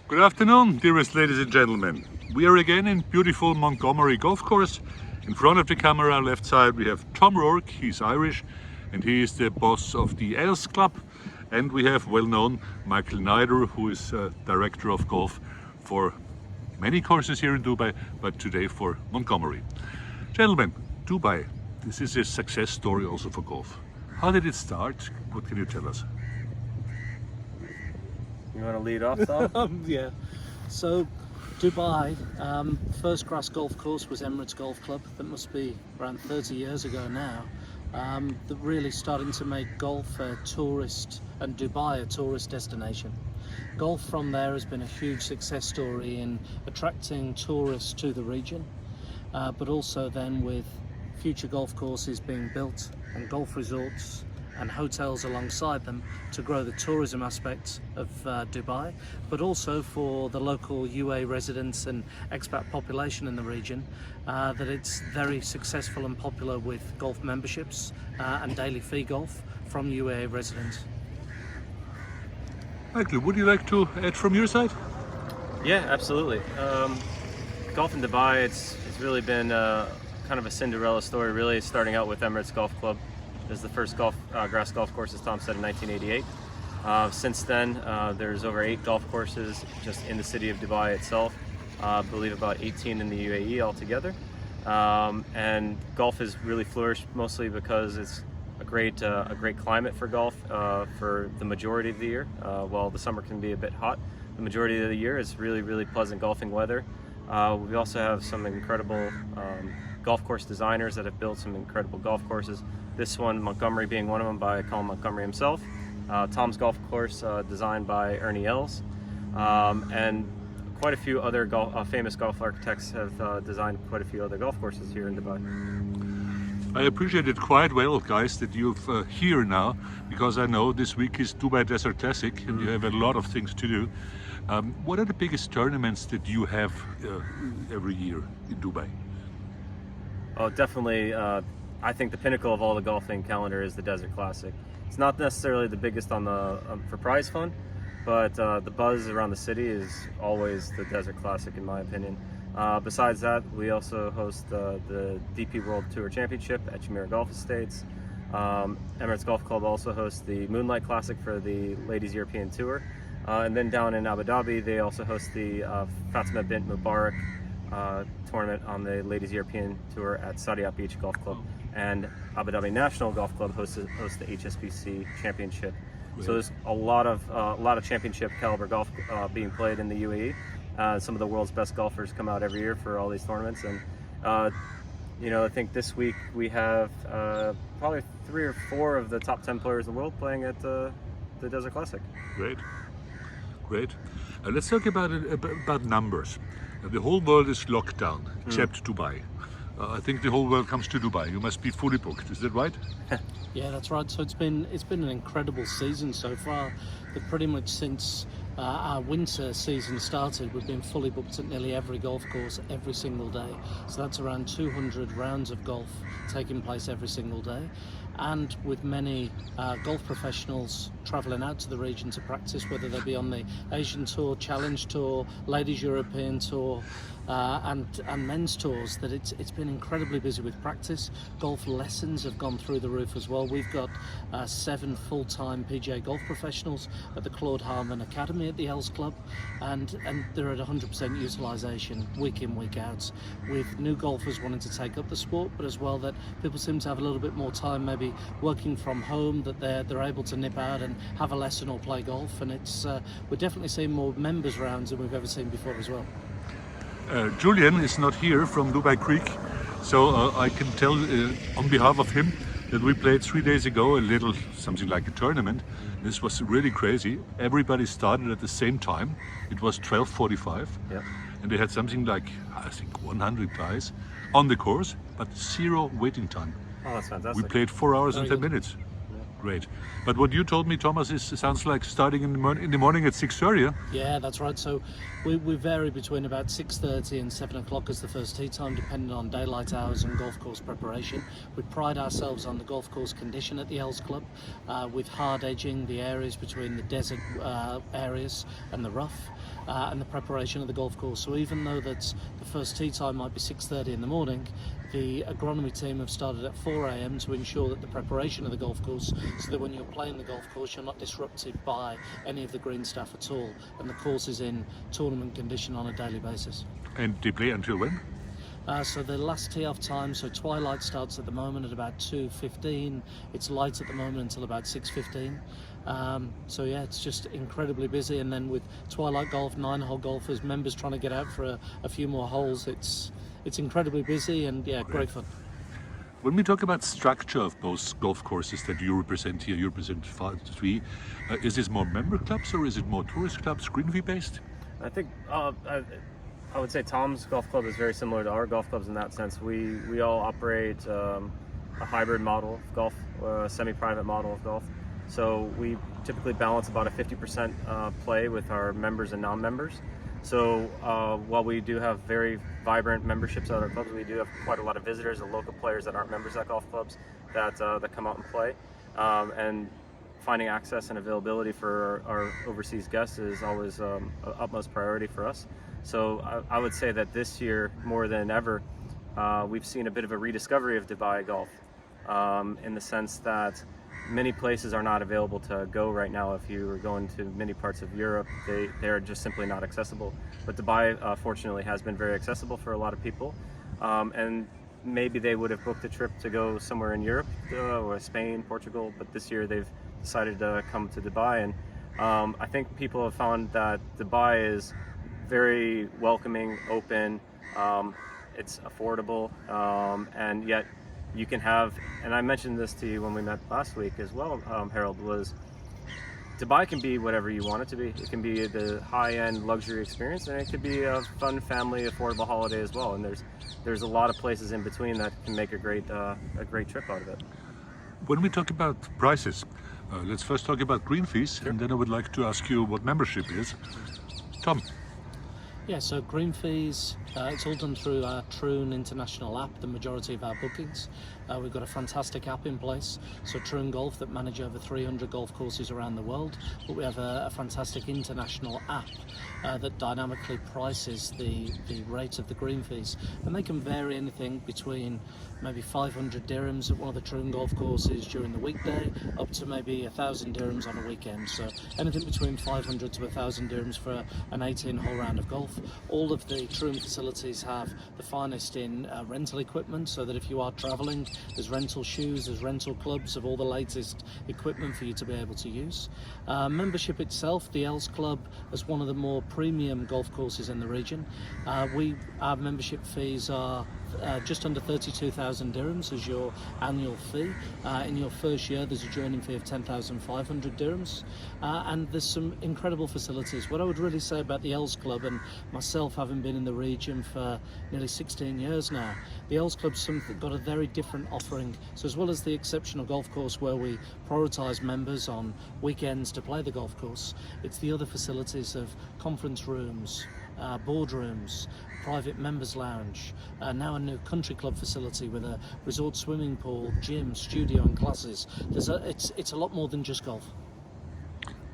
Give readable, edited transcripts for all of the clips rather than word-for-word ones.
Good afternoon, dearest ladies and gentlemen. We are again in beautiful Montgomerie golf course. In front of the camera, left side, we have Tom Rourke. He's Irish and he is the boss of the Els Club. And we have well-known Michael Neider, who is director of golf for many courses here in Dubai, but today for Montgomerie. Gentlemen, Dubai, this is a success story also for golf. How did it start? What can you tell us? You want to lead off, Tom? Yeah. So, Dubai, first grass golf course was Emirates Golf Club. That must be around 30 years ago now. That really starting to make golf a tourist and Dubai a tourist destination. Golf from there has been a huge success story in attracting tourists to the region, but also then with future golf courses being built and golf resorts and hotels alongside them to grow the tourism aspects of Dubai, but also for the local UAE residents and expat population in the region, that it's very successful and popular with golf memberships and daily fee golf from UAE residents. Michael, would you like to add from your side? Yeah, absolutely. Golf in Dubai, it's really been kind of a Cinderella story, really, starting out with Emirates Golf Club. It was the first grass golf course, as Tom said, in 1988. Since then, there's over 8 golf courses just in the city of Dubai itself. I believe about 18 in the UAE altogether. And golf has really flourished mostly because it's a great climate for golf for the majority of the year. While the summer can be a bit hot, the majority of the year is really pleasant golfing weather. We also have some incredible golf course designers that have built some incredible golf courses. This one, Montgomerie, being one of them by Colin Montgomerie himself. Tom's golf course designed by Ernie Els. And quite a few other famous golf architects have designed quite a few other golf courses here in Dubai. I appreciate it quite well, guys, that you're here now, because I know this week is Dubai Desert Classic and you have a lot of things to do. What are the biggest tournaments that you have every year in Dubai? Oh, definitely. I think the pinnacle of all the golfing calendar is the Desert Classic. It's not necessarily the biggest for prize fund, but the buzz around the city is always the Desert Classic, in my opinion. Besides that, we also host the DP World Tour Championship at Jumeirah Golf Estates. Emirates Golf Club also hosts the Moonlight Classic for the Ladies European Tour. And then down in Abu Dhabi, they also host the Fatima bint Mubarak tournament on the Ladies European Tour at Saadiyat Beach Golf Club. And Abu Dhabi National Golf Club hosts the HSBC Championship. Right. So there's a lot of championship caliber golf being played in the UAE. Some of the world's best golfers come out every year for all these tournaments, and I think this week we have probably 3 or 4 of the top 10 players in the world playing at the Desert Classic. Great. Let's talk about numbers. The whole world is locked down except Dubai. I think the whole world comes to Dubai. You must be fully booked. Is that right? Yeah, that's right. So it's been an incredible season so far. That pretty much since our winter season started, we've been fully booked at nearly every golf course every single day. So that's around 200 rounds of golf taking place every single day. And with many golf professionals travelling out to the region to practice, whether they be on the Asian Tour, Challenge Tour, Ladies European Tour, and men's tours, that it's been incredibly busy with practice. Golf lessons have gone through the roof as well. We've got 7 full-time PGA golf professionals at the Claude Harmon Academy at the Els Club, and they're at 100% utilisation week in, week out, with new golfers wanting to take up the sport, but as well that people seem to have a little bit more time maybe working from home, that they're able to nip out and have a lesson or play golf, and we're definitely seeing more members rounds than we've ever seen before as well. Julian is not here from Dubai Creek, so I can tell on behalf of him that we played 3 days ago something like a tournament. This was really crazy. Everybody started at the same time. It was 12:45, and they had something like, I think, 100 guys on the course, but 0 waiting time. Oh, that's fantastic. We played 4 hours and 10 minutes. Great. But what you told me, Thomas, sounds like starting in the morning at 6:30. Yeah? Yeah, that's right. So we vary between about 6:30 and 7 o'clock as the first tee time, depending on daylight hours and golf course preparation. We pride ourselves on the golf course condition at the Els Club, with hard edging the areas between the desert areas and the rough, and the preparation of the golf course. So even though that the first tee time might be 6:30 in the morning, the agronomy team have started at 4 a.m. to ensure that the preparation of the golf course, so that when you're playing the golf course, you're not disrupted by any of the green staff at all, and the course is in tournament condition on a daily basis. And they play until when? So the last tee-off time, so twilight starts at the moment at about 2:15. It's light at the moment until about 6:15. So yeah, it's just incredibly busy. And then with twilight golf, 9-hole golfers, members trying to get out for a few more holes, it's incredibly busy and yeah, great fun. When we talk about structure of both golf courses that you represent here, you represent three, is this more member clubs or is it more tourist clubs, green fee based? I think I would say Tom's golf club is very similar to our golf clubs in that sense. We all operate a hybrid model of golf, or a semi-private model of golf. So we typically balance about a 50% play with our members and non-members. So while we do have very vibrant memberships at our clubs, we do have quite a lot of visitors and local players that aren't members at golf clubs that come out and play. And finding access and availability for our overseas guests is always utmost priority for us. So I would say that this year, more than ever, we've seen a bit of a rediscovery of Dubai golf, in the sense that many places are not available to go right now. If you were going to many parts of Europe, they're just simply not accessible. But Dubai, fortunately, has been very accessible for a lot of people. And maybe they would have booked a trip to go somewhere in Europe, or Spain, Portugal, but this year they've decided to come to Dubai. And I think people have found that Dubai is very welcoming, open, it's affordable, and yet you can have, and I mentioned this to you when we met last week as well, Harold, was Dubai can be whatever you want it to be. It can be the high-end luxury experience, and it could be a fun family affordable holiday as well. And there's a lot of places in between that can make a great trip out of it. When we talk about prices, let's first talk about green fees, Sure. and then I would like to ask you what membership is. Tom. Yeah, so green fees, it's all done through our Troon International app, the majority of our bookings. We've got a fantastic app in place, so Troon Golf, that manage over 300 golf courses around the world, but we have a fantastic international app that dynamically prices the rate of the green fees, and they can vary anything between maybe 500 dirhams at one of the Troon golf courses during the weekday, up to maybe 1,000 dirhams on a weekend. So anything between 500 to 1,000 dirhams for an 18-hole round of golf. All of the Troon facilities have the finest in rental equipment, so that if you are traveling, there's rental shoes, there's rental clubs of all the latest equipment for you to be able to use. Membership itself, the Els Club, is one of the more premium golf courses in the region. Our membership fees are just under 32,000 dirhams as your annual fee. In your first year, there's a joining fee of 10,500 dirhams, and there's some incredible facilities. What I would really say about the Els Club, and myself having been in the region for nearly 16 years now, the Els Club's got a very different offering. So as well as the exceptional golf course where we prioritise members on weekends to play the golf course, it's the other facilities of conference rooms, boardrooms, private members lounge, now a new country club facility with a resort swimming pool, gym, studio and classes. It's a lot more than just golf.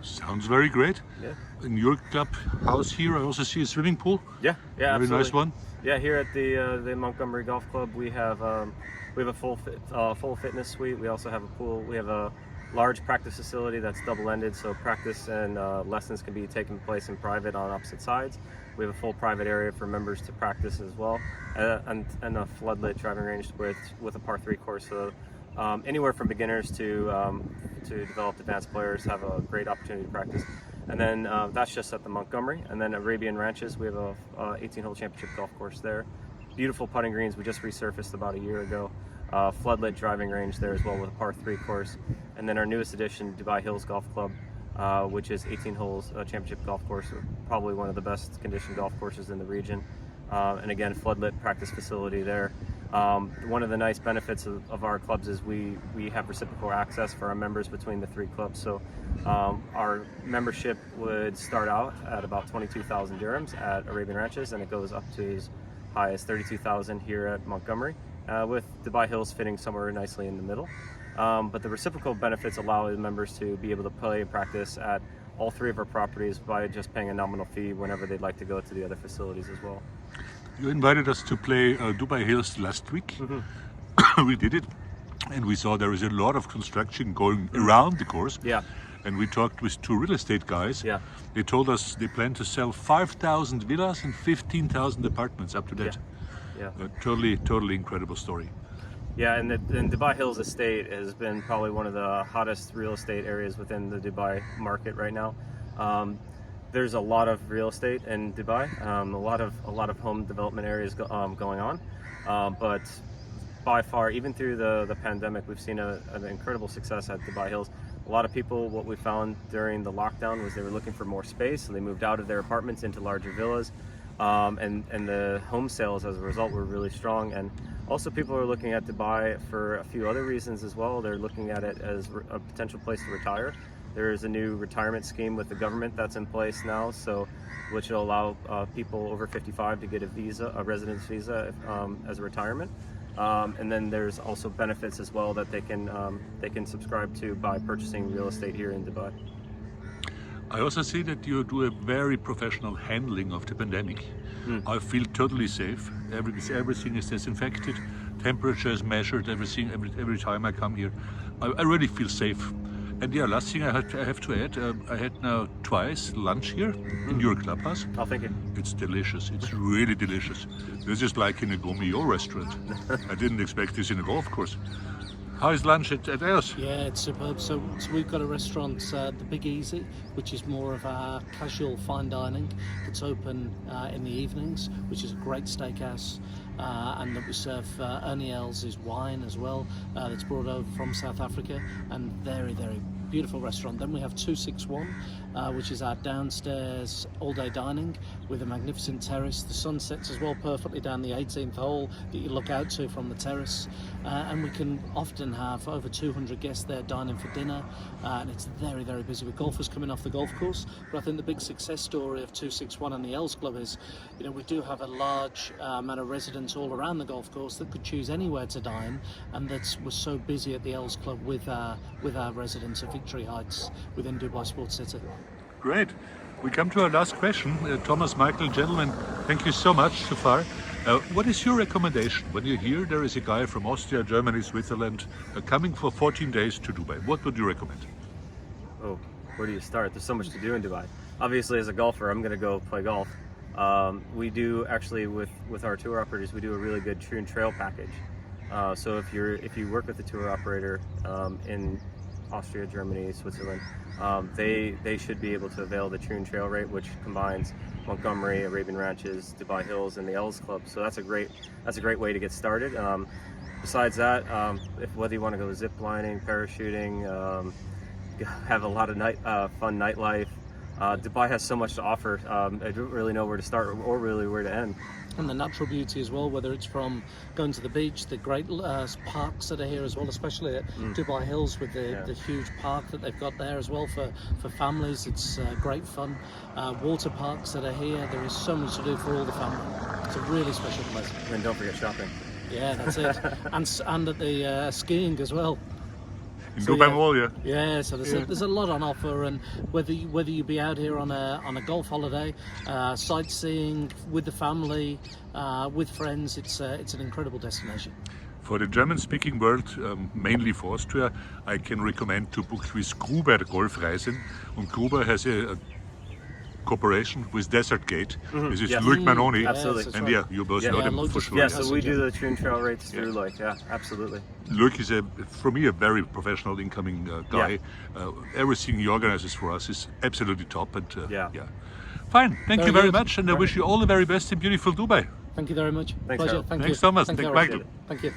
Sounds very great. Yeah. In your club house here, I also see a swimming pool. Yeah, Very absolutely. nice one. Yeah, here at the Montgomerie Golf Club, we have a full fitness suite. We also have a pool. We have a large practice facility that's double-ended, so practice and lessons can be taking place in private on opposite sides. We have a full private area for members to practice as well, and a floodlit driving range with a par 3 course. So anywhere from beginners to developed advanced players have a great opportunity to practice. And then that's just at the Montgomerie. And then Arabian Ranches, we have a 18-hole championship golf course there. Beautiful putting greens. We just resurfaced about a year ago. Floodlit driving range there as well with a par 3 course. And then our newest addition, Dubai Hills Golf Club, which is 18 holes championship golf course, probably one of the best conditioned golf courses in the region. And again, floodlit practice facility there. One of the nice benefits of our clubs is we have reciprocal access for our members between the 3 clubs. So our membership would start out at about 22,000 dirhams at Arabian Ranches, and it goes up to as high as 32,000 here at Montgomerie, with Dubai Hills fitting somewhere nicely in the middle. But the reciprocal benefits allow the members to be able to play and practice at all 3 of our properties by just paying a nominal fee whenever they'd like to go to the other facilities as well. You invited us to play Dubai Hills last week. We did it, and we saw there is a lot of construction going around the course. Yeah. And we talked with 2 real estate guys. Yeah. They told us they plan to sell 5,000 villas and 15,000 apartments up to that. Yeah. A totally incredible story. Yeah, and the Dubai Hills estate has been probably one of the hottest real estate areas within the Dubai market right now. There's a lot of real estate in Dubai, a lot of home development areas going on, but by far, even through the pandemic, we've seen an incredible success at Dubai Hills. A lot of people, what we found during the lockdown was they were looking for more space, so they moved out of their apartments into larger villas, and the home sales as a result were really strong. And also people are looking at Dubai for a few other reasons as well. They're looking at it as a potential place to retire. There is a new retirement scheme with the government that's in place now, so which will allow people over 55 to get a residence visa as a retirement. And then there's also benefits as well that they can subscribe to by purchasing real estate here in Dubai. I also see that you do a very professional handling of the pandemic. I feel totally safe. Everything is disinfected, temperature is measured, everything every time I come here. I really feel safe. And yeah, last thing I have to add, I had now twice lunch here in your clubhouse. Oh, thank you. It's delicious. It's really delicious. This is like in a gourmet restaurant. I didn't expect this in a golf course. How is lunch at ours? Yeah, it's superb. So we've got a restaurant, the Big Easy, which is more of our casual fine dining. It's open in the evenings, which is a great steakhouse. And that we serve Ernie Els's wine as well, that's brought over from South Africa, and very beautiful restaurant. Then we have 261, which is our downstairs all-day dining with a magnificent terrace. The sun sets as well perfectly down the 18th hole that you look out to from the terrace, and we can often have over 200 guests there dining for dinner, and it's very busy with golfers coming off the golf course. But I think the big success story of 261 and the Els Club is, we do have a large amount of residents all around the golf course that could choose anywhere to dine, and we're so busy at the Els Club with our residents at Victory Heights within Dubai Sports City. Great. We come to our last question. Thomas, Michael, gentlemen, thank you so much so far. What is your recommendation when you hear there is a guy from Austria, Germany, Switzerland coming for 14 days to Dubai? What would you recommend? Oh, where do you start? There's so much to do in Dubai. Obviously, as a golfer, I'm going to go play golf. We do actually with our tour operators, we do a really good True and Trail package. So if you work with a tour operator in Austria, Germany, Switzerland, they should be able to avail the True and Trail rate, which combines Montgomerie, Arabian Ranches, Dubai Hills, and the Els Club. So that's a great way to get started. Besides that, whether you want to go zip lining, parachuting, have a lot of fun nightlife. Dubai has so much to offer. I don't really know where to start or really where to end. And the natural beauty as well, whether it's from going to the beach, the great parks that are here as well, especially at Dubai Hills with the huge park that they've got there as well for families. It's great fun. Water parks that are here. There is so much to do for all the family. It's a really special place. And don't forget shopping. Yeah, that's it. and at the skiing as well. In Dubai Mall, yeah. Yeah, so there's a lot on offer, and whether you be out here on a golf holiday, sightseeing with the family, with friends, it's an incredible destination. For the German-speaking world, mainly for Austria, I can recommend to book with Gruber Golfreisen. And Gruber has a cooperation with Desert Gate. This is Luke Manoni. Absolutely. And yeah, you both know them for sure. Yeah, so we do the True and Trail rates through Luke. Yeah, absolutely. Luke is, for me, a very professional incoming guy. Everything he organizes for us is absolutely top. And yeah. Fine. Thank you very much, and I wish you all the very best in beautiful Dubai. Thank you very much. Thanks, Pleasure. Harold. Thank Thanks, you. Thomas. Thank Thank you, Michael. Thank you.